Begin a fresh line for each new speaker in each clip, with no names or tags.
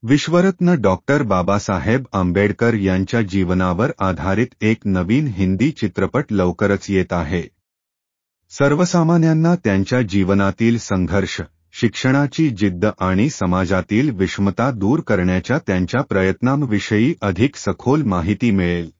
विश्वरत्न doctor Babasaheb Ambedkar यांच्या जीवनावर आधारित एक नवीन हिंदी चित्रपट लवकरच येत आहे. सर्वसामान्यांना त्यांच्या जीवनातील संघर्ष, शिक्षणाची जिद्द आणि समाजातील विषमता दूर करण्याच्या त्यांच्या प्रयत्नांविषयी अधिक सखोल माहिती मिळेल.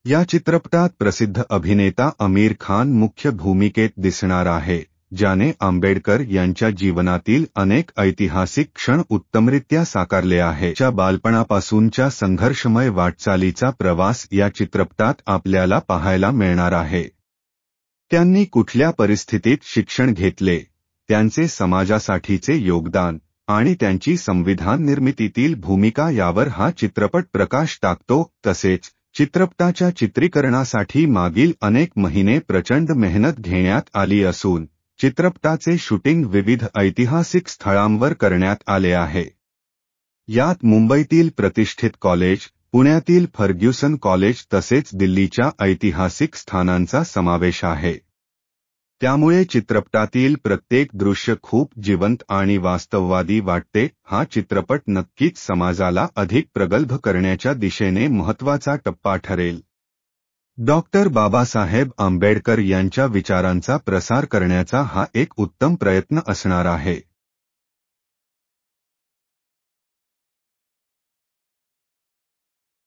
या चित्रपटात प्रसिद्ध अभिनेता आमिर खान मुख्य भूमिकेत दिसणार आहे, ज्याने आंबेडकर यांच्या जीवनातील अनेक ऐतिहासिक क्षण उत्तमरित्या साकारले आहे. च्या बालपणापासूनच्या संघर्षमय वाटचालीचा प्रवास या चित्रपटात आपल्याला पाहायला मिळणार आहे. त्यांनी कुठल्या परिस्थितीत शिक्षण घेतले, त्यांचे समाजासाठीचे योगदान आणि त्यांची संविधान निर्मितीतील भूमिका यावर हा चित्रपट प्रकाश टाकतो. तसेच चित्रपटाच्या चित्रीकरणासाठी मागील अनेक महिने प्रचंड मेहनत घेण्यात आली असून चित्रपटाचे शूटिंग विविध ऐतिहासिक स्थळांवर करण्यात आले आहे. यात मुंबईतील प्रतिष्ठित कॉलेज, पुण्यातील फर्ग्युसन कॉलेज तसेच दिल्लीच्या ऐतिहासिक स्थानांचा समावेश आहे. त्यामुळे चित्रपटातील प्रत्येक दृश्य खूप जिवंत आणि वास्तववादी वाटते. हा चित्रपट नक्कीच समाजाला अधिक प्रगल्भ करण्याच्या दिशेने महत्त्वाचा टप्पा ठरेल. डॉक्टर बाबासाहेब आंबेडकर यांच्या विचारांचा प्रसार करण्याचा हा एक उत्तम प्रयत्न असणार आहे.